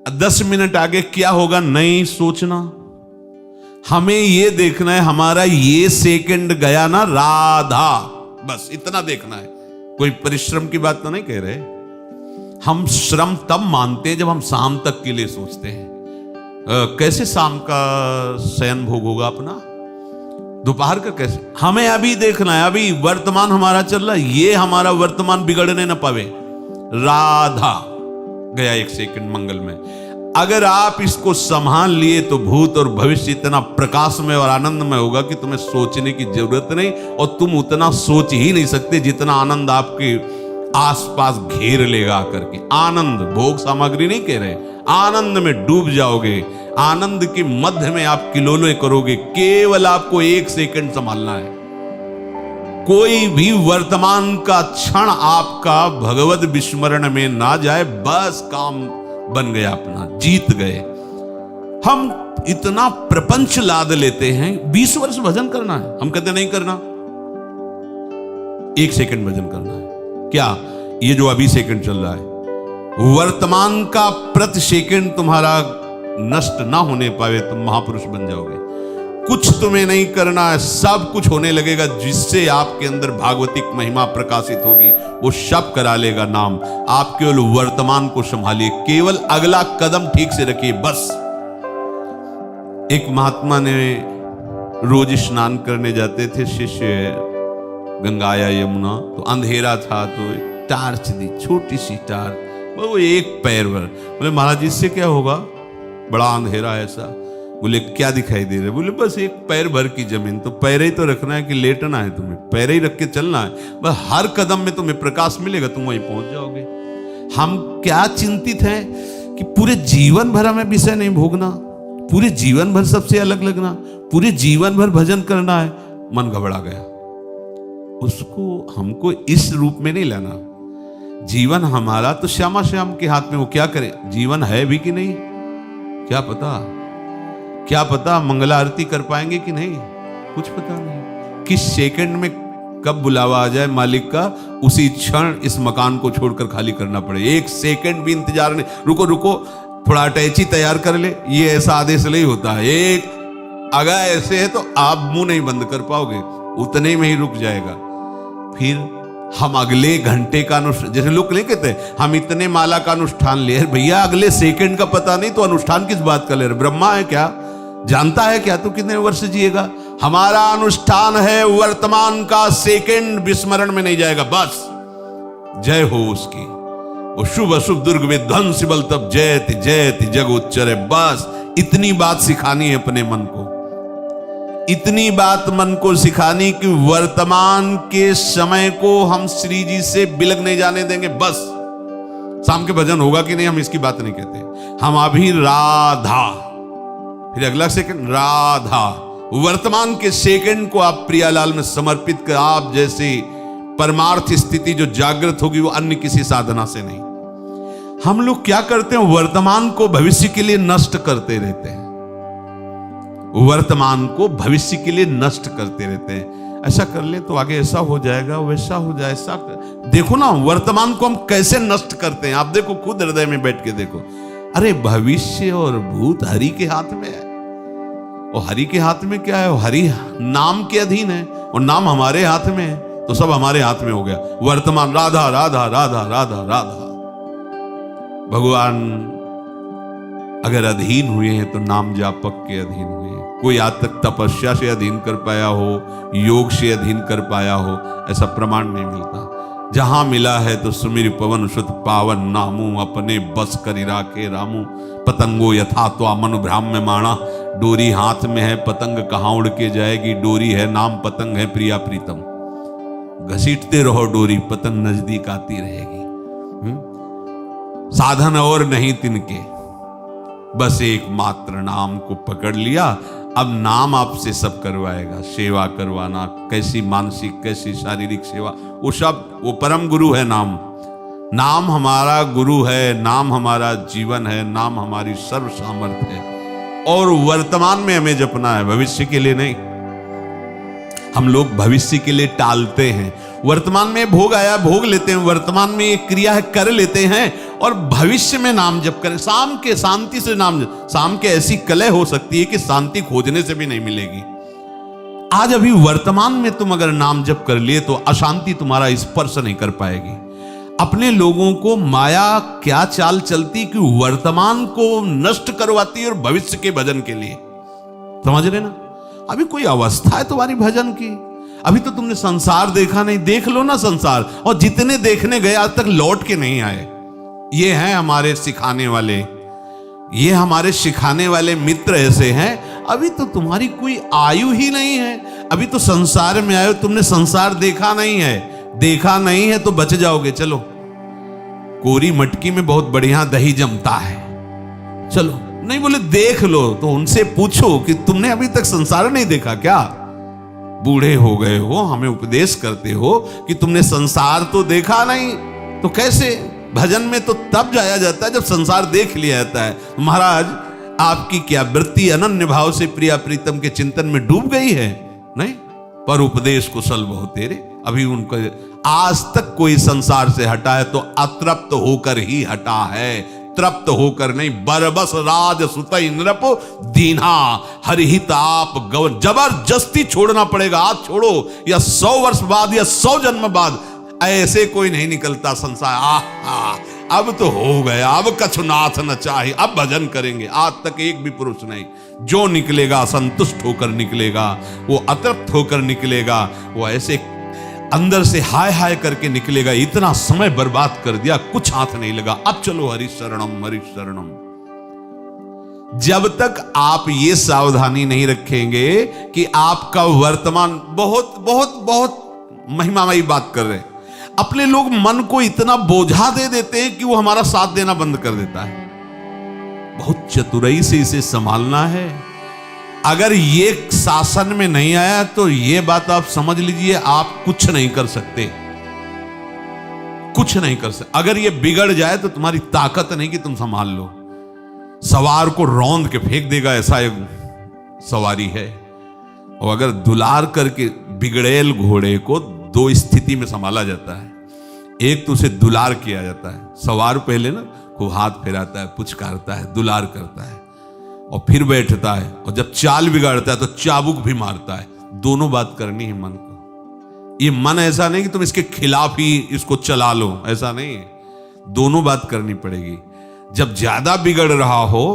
10 minute आगे क्या होगा नहीं सोचना। हमें ये देखना है हमारा ये सेकंड गया ना राधा, बस इतना देखना है। कोई परिश्रम की बात तो नहीं कह रहे। हम श्रम तब मानते हैं जब हम शाम तक के लिए सोचते हैं। कैसे शाम का शयन भोग होगा अपना, दोपहर का कैसे, हमें अभी देखना है। अभी वर्तमान हमारा चल रहा है, ये हमारा वर्तमान बिगड़ने ना पावे। राधा गया 1 सेकंड मंगल में। अगर आप इसको संभाल लिए तो भूत और भविष्य इतना प्रकाशमय और आनंदमय होगा कि तुम्हें सोचने की जरूरत नहीं, और तुम उतना सोच ही नहीं सकते जितना आनंद आपके आसपास घेर लेगा आकर के। आनंद, भोग सामग्री नहीं कह रहे, आनंद में डूब जाओगे। आनंद के मध्य में आप किलोले करोगे। केवल आपको 1 सेकंड संभालना है। कोई भी वर्तमान का क्षण आपका भगवत विस्मरण में ना जाए, बस काम बन गया, अपना जीत गए। हम इतना प्रपंच लाद लेते हैं। 20 वर्ष भजन करना है, हम कहते नहीं करना। 1 सेकंड भजन करना है। क्या ये जो अभी सेकंड चल रहा है, वर्तमान का प्रति सेकंड तुम्हारा नष्ट ना होने पावे, तुम महापुरुष बन जाओगे। कुछ तुम्हें नहीं करना है, सब कुछ होने लगेगा जिससे आपके अंदर भागवतिक महिमा प्रकाशित होगी। वो सब करा लेगा नाम। आप केवल वर्तमान को संभालिए, केवल अगला कदम ठीक से रखिए, बस। एक महात्मा ने रोज स्नान करने जाते थे शिष्य, गंगा या यमुना, तो अंधेरा था तो एक टार्च दी, छोटी सी टार्च, वो 1 पैर भर। बोले महाराज इससे क्या होगा, बड़ा अंधेरा है ऐसा। बोले क्या दिखाई दे रहा है? बोले बस 1 पैर भर की जमीन। तो पैर ही तो रखना है कि लेटना है तुम्हें? पैर ही रख के चलना है, बस हर कदम में तुम्हें प्रकाश मिलेगा, तुम वहीं पहुंच जाओगे। हम क्या चिंतित हैं कि पूरे जीवन भर हमें विषय नहीं भोगना, पूरे जीवन भर सबसे अलग लगना, पूरे जीवन भर भजन करना है। मन घबरा गया। उसको हमको इस रूप में नहीं लेना। जीवन हमारा तो श्यामा श्याम के हाथ में, वो क्या करे, जीवन है भी कि नहीं क्या पता मंगला आरती कर पाएंगे कि नहीं, कुछ पता नहीं। किस सेकंड में कब बुलावा आ जाए मालिक का, उसी क्षण इस मकान को छोड़कर खाली करना पड़े। 1 सेकंड भी इंतजार नहीं। रुको थोड़ा अटैची तैयार कर ले, ये ऐसा आदेश नहीं होता है। एक अगर ऐसे है तो आप मुंह नहीं बंद कर पाओगे, उतने में ही रुक जाएगा। फिर हम अगले घंटे का अनुष्ठान, जैसे लोग नहीं कहते हम इतने माला का अनुष्ठान ले, भैया अगले सेकंड का पता नहीं तो अनुष्ठान किस बात का ले रहे? ब्रह्मा है क्या, जानता है क्या तू कितने वर्ष जिएगा? हमारा अनुष्ठान है वर्तमान का सेकंड विस्मरण में नहीं जाएगा, बस। जय हो उसकी, वो शुभ अशुभ दुर्ग विध्वंस बल तब जयति जयति जग उच्चरे। बस इतनी बात सिखानी है अपने मन को, इतनी बात मन को सिखानी कि वर्तमान के समय को हम श्री जी से बिलग नहीं जाने देंगे, बस। शाम के भजन होगा कि नहीं हम इसकी बात नहीं कहते। हम अभी राधा, फिर अगला सेकंड राधा। वर्तमान के सेकंड को आप प्रियालाल में समर्पित कर, आप जैसी परमार्थ स्थिति जो जागृत होगी वो अन्य किसी साधना से नहीं। हम लोग क्या करते हैं, वर्तमान को भविष्य के लिए नष्ट करते रहते हैं। वर्तमान को भविष्य के लिए नष्ट करते रहते हैं। ऐसा कर ले तो आगे ऐसा हो जाएगा, वैसा हो जाए, ऐसा देखो ना वर्तमान को हम कैसे नष्ट करते हैं। आप देखो, खुद हृदय में बैठ के देखो। अरे भविष्य और भूत हरि के हाथ में है। और हरि के हाथ में क्या है, हरि नाम के अधीन है, और नाम हमारे हाथ में है, तो सब हमारे हाथ में हो गया। वर्तमान राधा राधा राधा राधा राधा। भगवान अगर अधीन हुए हैं तो नाम जापक के अधीन हुए हैं। कोई आज तक तपस्या से अधीन कर पाया हो, योग से अधीन कर पाया हो, ऐसा प्रमाण नहीं मिलता। जहां मिला है तो सुमिर पवन सुत पावन नामू, अपने बस करि राखे रामू। पतंगो यथा तो मनु भ्राम में माणा, डोरी हाथ में है पतंग कहाँ उड़ के जाएगी। डोरी है नाम, पतंग है प्रिया प्रीतम। घसीटते रहो डोरी, पतंग नजदीक आती रहेगी। साधन और नहीं तिनके, बस एक मात्र नाम को पकड़ लिया। अब नाम आपसे सब करवाएगा। सेवा करवाना, कैसी मानसिक कैसी शारीरिक सेवा, वो सब, वो परम गुरु है नाम। नाम हमारा गुरु है, नाम हमारा जीवन है, नाम हमारी सर्व सामर्थ्य है। और वर्तमान में हमें जपना है, भविष्य के लिए नहीं। हम लोग भविष्य के लिए टालते हैं। वर्तमान में भोग आया, भोग लेते हैं, वर्तमान में एक क्रिया है, कर लेते हैं, और भविष्य में नाम जप करें। शाम के शांति से नाम जप, शाम के ऐसी कलह हो सकती है कि शांति खोजने से भी नहीं मिलेगी। आज अभी वर्तमान में तुम अगर नाम जप कर लिए तो अशांति तुम्हारा स्पर्श नहीं कर पाएगी। अपने लोगों को माया क्या चाल चलती कि वर्तमान को नष्ट करवाती है और भविष्य के भजन के लिए, समझ रहे ना। अभी कोई अवस्था है तुम्हारी भजन की, अभी तो तुमने संसार देखा नहीं, देख लो ना संसार, और जितने देखने गए आज तक लौट के नहीं आए। ये हैं हमारे सिखाने वाले, ये हमारे सिखाने वाले मित्र ऐसे हैं। अभी तो तुम्हारी कोई आयु ही नहीं है, अभी तो संसार में आए हो, तुमने संसार देखा नहीं है, देखा नहीं है तो बच जाओगे। चलो, कोरी मटकी में बहुत बढ़िया दही जमता है, चलो, नहीं बोले देख लो तो उनसे पूछो कि तुमने अभी तक संसार नहीं देखा क्या? बूढ़े हो गए हो, हमें उपदेश करते हो कि तुमने संसार तो देखा नहीं, तो कैसे? भजन में तो तब जाया जाता है जब संसार देख लिया जाता है। महाराज, आपकी क्या वृत्ति अनन्य भाव से प्रिया प्रीतम के चिंतन में डूब गई है? नहीं, पर उपदेश कुशल बहुत तेरे। अभी उनको आज तक कोई संसार से हटा है तो अतृप्त होकर ही हटा है, तृप्त होकर नहीं। बरबस राज सुत नृप दीन्हा हरिहित आप गवन, जबरदस्ती छोड़ना पड़ेगा। आज छोड़ो या 100 वर्ष बाद या 100 जन्म बाद, ऐसे कोई नहीं निकलता संसार। अब तो हो गया, अब कछुनाथ न चाहे, अब भजन करेंगे। आज तक एक भी पुरुष नहीं, जो निकलेगा संतुष्ट होकर निकलेगा, वो अतृप्त होकर निकलेगा, वो ऐसे अंदर से हाय हाय करके निकलेगा। इतना समय बर्बाद कर दिया, कुछ हाथ नहीं लगा, अब चलो हरि शरणम हरि शरणम। जब तक आप ये सावधानी नहीं रखेंगे कि आपका वर्तमान, बहुत बहुत बहुत महिमामयी बात कर रहे हैं, अपने लोग मन को इतना बोझा दे देते हैं कि वो हमारा साथ देना बंद कर देता है। बहुत चतुराई से इसे संभालना है। अगर ये शासन में नहीं आया तो ये बात आप समझ लीजिए, आप कुछ नहीं कर सकते, कुछ नहीं कर सकते। अगर ये बिगड़ जाए तो तुम्हारी ताकत नहीं कि तुम संभाल लो। सवार को रौंद के फेंक देगा, ऐसा एक सवारी है। और अगर दुलार करके बिगड़ेल घोड़े को 2 स्थिति में संभाला जाता है। एक तो उसे दुलार किया जाता है, सवार पहले ना खूब हाथ फेराता है, पुचकारता है, दुलार करता है, और फिर बैठता है, और जब चाल बिगाड़ता है तो चाबुक भी मारता है। दोनों बात करनी है मन को। ये मन ऐसा नहीं कि तुम इसके खिलाफ ही इसको चला लो, ऐसा नहीं है। दोनों बात करनी पड़ेगी। जब ज्यादा बिगड़ रहा हो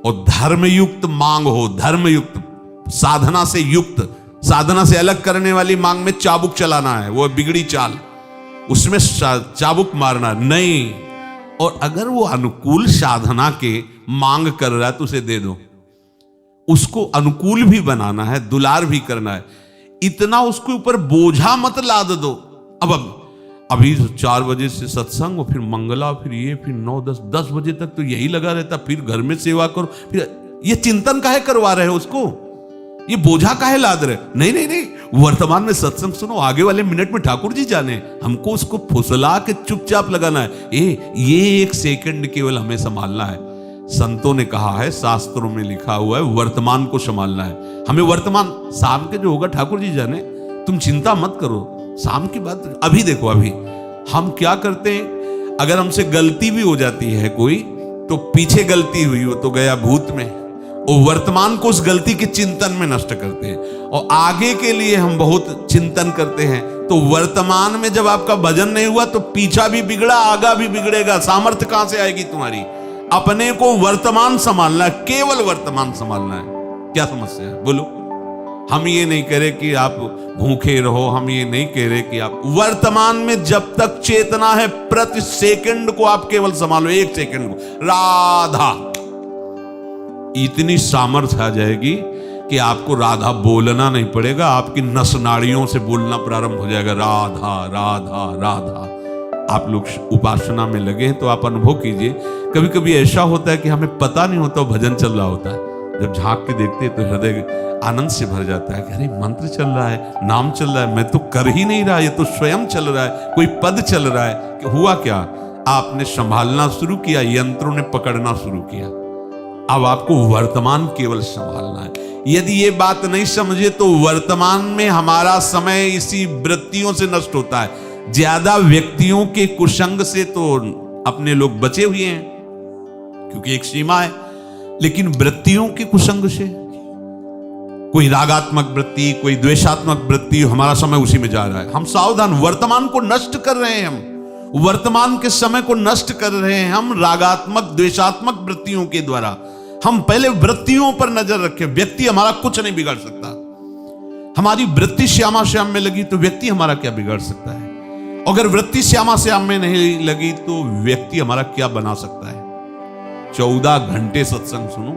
और धर्मयुक्त मांग हो, धर्मयुक्त साधना से युक्त, साधना से अलग करने वाली मांग में चाबुक चलाना है, वो बिगड़ी चाल, उसमें चाबुक मारना नहीं। और अगर वो अनुकूल साधना के मांग कर रहा है तो उसे दे दो, उसको अनुकूल भी बनाना है, दुलार भी करना है। इतना उसके ऊपर बोझा मत लाद दो। अब अभी 4 बजे से सत्संग, और फिर मंगला, फिर ये, फिर 9-10 बजे तक तो यही लगा रहता, फिर घर में सेवा करो, फिर ये चिंतन काहे करवा रहे हो उसको, ये बोझा काहे लाद रहे? नहीं नहीं नहीं, वर्तमान में सत्संग सुनो, आगे वाले मिनट में ठाकुर जी जाने, हमको उसको फुसला के चुपचाप लगाना है। ये 1 सेकंड केवल हमें संभालना है। संतों ने कहा है, शास्त्रों में लिखा हुआ है, वर्तमान को संभालना है हमें। वर्तमान शाम के जो होगा ठाकुर जी जाने, तुम चिंता मत करो। शाम की बात अभी देखो, अभी हम क्या करते हैं, अगर हमसे गलती भी हो जाती है कोई, तो पीछे गलती हुई हो तो गया भूत में, और वर्तमान को उस गलती के चिंतन में नष्ट करते हैं, और आगे के लिए हम बहुत चिंतन करते हैं। तो वर्तमान में जब आपका भजन नहीं हुआ तो पीछा भी बिगड़ा, आगा भी बिगड़ेगा। सामर्थ्य कहां से आएगी तुम्हारी? अपने को वर्तमान संभालना है, केवल वर्तमान संभालना है। क्या समस्या है बोलो? हम ये नहीं कह रहे कि आप भूखे रहो, हम ये नहीं कह रहे कि आप वर्तमान में जब तक चेतना है, प्रति सेकंड को आप केवल संभालो, 1 सेकंड को। राधा, इतनी सामर्थ्य आ जाएगी कि आपको राधा बोलना नहीं पड़ेगा, आपकी नस नाड़ियों से बोलना प्रारंभ हो जाएगा, राधा राधा राधा। आप लोग उपासना में लगे हैं तो आप अनुभव कीजिए, कभी कभी ऐसा होता है कि हमें पता नहीं होता भजन चल रहा होता है। जब झांक के देखते हैं तो हृदय आनंद से भर जाता है कि अरे मंत्र चल रहा है, नाम चल रहा है, मैं तो कर ही नहीं रहा, ये तो स्वयं चल रहा है, कोई पद चल रहा है। कि हुआ क्या? आपने संभालना शुरू किया, यंत्रों ने पकड़ना शुरू किया। अब आपको वर्तमान केवल संभालना है। यदि ये बात नहीं समझे तो वर्तमान में हमारा समय इसी वृत्तियों से नष्ट होता है। ज्यादा व्यक्तियों के कुसंग से तो अपने लोग बचे हुए हैं, क्योंकि एक सीमा है, लेकिन वृत्तियों के कुसंग से, कोई रागात्मक वृत्ति, कोई द्वेषात्मक वृत्ति, हमारा समय उसी में जा रहा है। हम सावधान, वर्तमान को नष्ट कर रहे हैं, हम वर्तमान के समय को नष्ट कर रहे हैं हम रागात्मक द्वेषात्मक वृत्तियों के द्वारा। हम पहले वृत्तियों पर नजर रखें। व्यक्ति हमारा कुछ नहीं बिगाड़ सकता। हमारी वृत्ति श्यामा श्याम में लगी तो व्यक्ति हमारा क्या बिगाड़ सकता है? अगर वृत्ति श्यामा श्याम में नहीं लगी तो व्यक्ति हमारा क्या बना सकता है? 14 घंटे सत्संग सुनो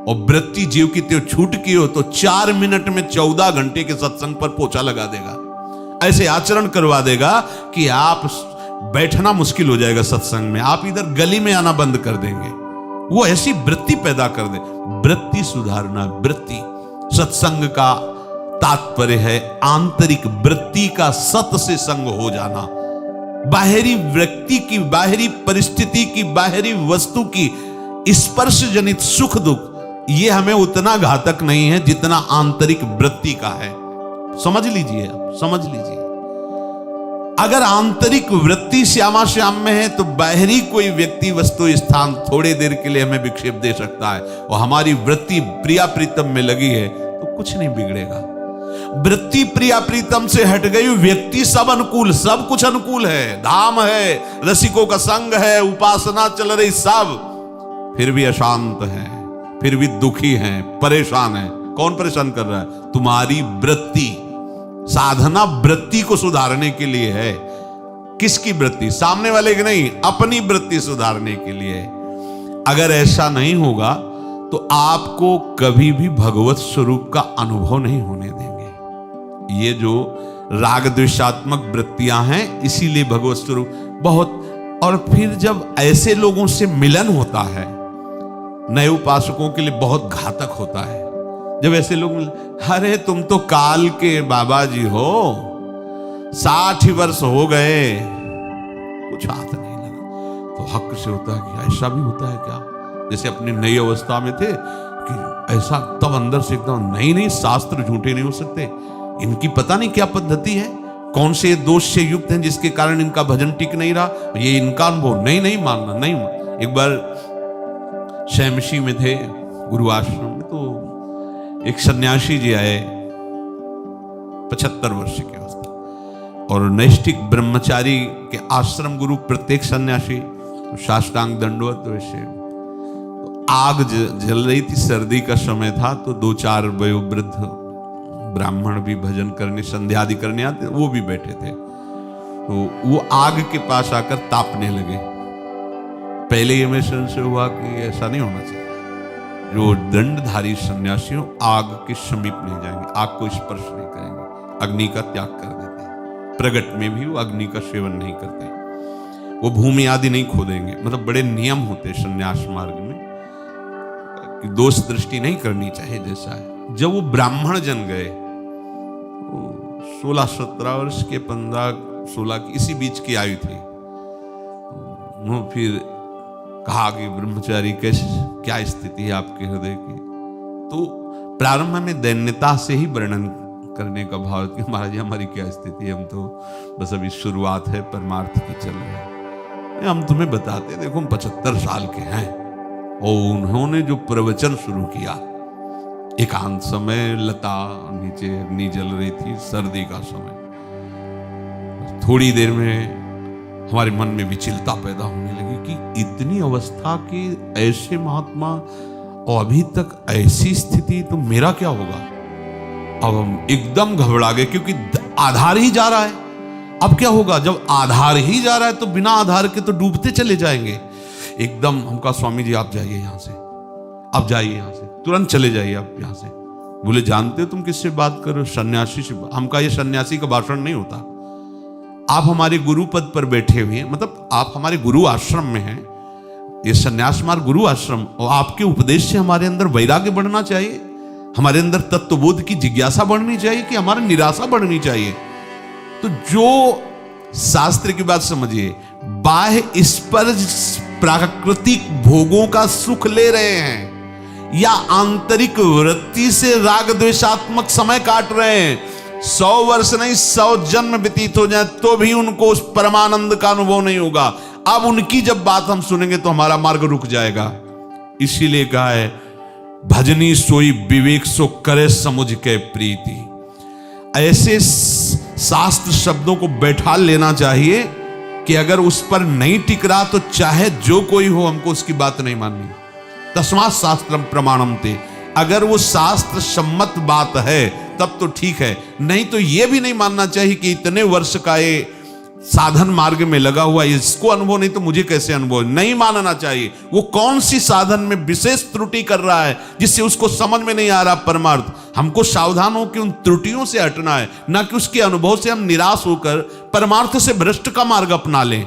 और वृत्ति जीव की त्यों छूट की हो तो 4 मिनट में 14 घंटे के सत्संग पर पोछा लगा देगा। ऐसे आचरण करवा देगा कि आप बैठना मुश्किल हो जाएगा सत्संग में, आप इधर गली में आना बंद कर देंगे। वो ऐसी वृत्ति पैदा कर दे। वृत्ति सुधारना, वृत्ति सत्संग का तात्पर्य है आंतरिक वृत्ति का सत से संग हो जाना। बाहरी व्यक्ति की, बाहरी परिस्थिति की, बाहरी वस्तु की स्पर्श जनित सुख दुख ये हमें उतना घातक नहीं है जितना आंतरिक वृत्ति का है। समझ लीजिए, आप समझ लीजिए। अगर आंतरिक वृत्ति श्यामा श्याम में है तो बाहरी कोई व्यक्ति वस्तु स्थान थोड़े देर के लिए हमें विक्षेप दे सकता है, और हमारी वृत्ति प्रिया प्रीतम में लगी है तो कुछ नहीं बिगड़ेगा। वृत्ति प्रिया प्रीतम से हट गई, व्यक्ति सब अनुकूल, सब कुछ अनुकूल है, धाम है, रसिकों का संग है, उपासना चल रही, सब फिर भी अशांत है, फिर भी दुखी है, परेशान है। कौन परेशान कर रहा है? तुम्हारी वृत्ति। साधना वृत्ति को सुधारने के लिए है। किसकी वृत्ति? सामने वाले की नहीं, अपनी वृत्ति सुधारने के लिए। अगर ऐसा नहीं होगा तो आपको कभी भी भगवत स्वरूप का अनुभव नहीं होने देंगे। ये जो राग द्वेषात्मक वृत्तियां हैं, इसीलिए भगवत स्वरूप बहुत। और फिर जब ऐसे लोगों से मिलन होता है, नए उपासकों के लिए बहुत घातक होता है। जब ऐसे लोग, अरे तुम तो काल के बाबा जी हो, 60 वर्ष हो गए, कुछ हाथ नहीं लगा, तो हक से होता है कि ऐसा भी होता है क्या? जैसे अपनी नई अवस्था में थे कि ऐसा, तब अंदर से एकदम नहीं, शास्त्र झूठे नहीं हो सकते, इनकी पता नहीं क्या पद्धति है, कौन से दोष से युक्त हैं जिसके कारण इनका भजन टिक नहीं रहा, ये इनका अनुभव नहीं मानना, नहीं। एक बार शैमशी में थे गुरु आश्रम में, तो एक सन्यासी जी आए, 75 वर्ष के अवस्था, और नैष्ठिक ब्रह्मचारी के आश्रम गुरु प्रत्येक सन्यासी साष्टांग दंडवत। वैसे तो आग जल रही थी, सर्दी का समय था, तो 2-4 वयोवृद्ध ब्राह्मण भी भजन करने, संध्या आदि करने आते, वो भी बैठे थे। तो वो आग के पास आकर तापने लगे। पहले ये में संशय हुआ कि ऐसा नहीं होना चाहिए, जो दंडधारी सन्यासियों आग के समीप नहीं जाएंगे, आग को स्पर्श नहीं करेंगे, अग्नि का त्याग कर देते हैं। प्रगट में भी वो अग्नि का सेवन नहीं करते, वो भूमि आदि नहीं खोदेंगे। मतलब बड़े नियम होते सन्यास मार्ग में कि दोष दृष्टि नहीं करनी चाहिए जैसा है। जब वो ब्राह्मण जन गए, 16-17 वर्ष के, 15-16 की, इसी बीच की आयु थी। वो फिर कहा कि ब्रह्मचारी कैसे, क्या स्थिति है आपके हृदय की? तो प्रारंभ में दैन्यता से ही वर्णन करने का भाव कि महाराज जी हमारी क्या स्थिति है, हम तो बस अभी शुरुआत है, परमार्थ की चल रही है। हम तुम्हें बताते, देखो हम 75 साल के हैं। और उन्होंने जो प्रवचन शुरू किया, एकांत समय, लता नीचे अग्नि जल रही थी, सर्दी का समय, थोड़ी देर में हमारे मन में विचलता पैदा होने लगी कि इतनी अवस्था के ऐसे महात्मा और अभी तक ऐसी स्थिति, तो मेरा क्या होगा? अब हम एकदम घबरा गए, क्योंकि आधार ही जा रहा है। अब क्या होगा? जब आधार ही जा रहा है तो बिना आधार के तो डूबते चले जाएंगे। एकदम हमका, स्वामी जी आप जाइए यहां से, आप जाइए यहां से, तुरंत चले जाइए आप यहां से। बोले जानते हो तुम किससे बात करो? सन्यासी से। हमका ये सन्यासी का भाषण नहीं होता, आप हमारे गुरु पद पर बैठे हुए हैं, मतलब आप हमारे गुरु आश्रम में हैं, ये सन्यास मार्ग गुरु आश्रम, और आपके उपदेश से हमारे अंदर वैराग्य बढ़ना चाहिए, हमारे अंदर तत्वबोध की जिज्ञासा बढ़नी चाहिए कि हमारी निराशा बढ़नी चाहिए। तो जो शास्त्र की बात समझिए, बाह्य स्पर्श प्राकृतिक भोगों का सुख ले रहे हैं या आंतरिक वृत्ति से राग द्वेषात्मक समय काट रहे हैं, 100 वर्ष नहीं 100 जन्म व्यतीत हो जाए तो भी उनको उस परमानंद का अनुभव नहीं होगा। अब उनकी जब बात हम सुनेंगे तो हमारा मार्ग रुक जाएगा। इसीलिए कहा है, भजनी सोई विवेक सो करे समुझ के प्रीति। ऐसे शास्त्र शब्दों को बैठा लेना चाहिए कि अगर उस पर नहीं टिक रहा तो चाहे जो कोई हो, हमको उसकी बात नहीं माननी। तस्मात् शास्त्रम प्रमाणम ते, अगर वो शास्त्र सम्मत बात है तब तो ठीक है, नहीं तो ये भी नहीं मानना चाहिए कि इतने वर्ष का ये साधन मार्ग में लगा हुआ, इसको अनुभव नहीं तो मुझे कैसे अनुभव। नहीं मानना चाहिए। वो कौन सी साधन में विशेष त्रुटि कर रहा है जिससे उसको समझ में नहीं आ रहा परमार्थ। हमको सावधान हो कि उन त्रुटियों से हटना है, ना कि उसके अनुभव से हम निराश होकर परमार्थ से भ्रष्ट का मार्ग अपना लें।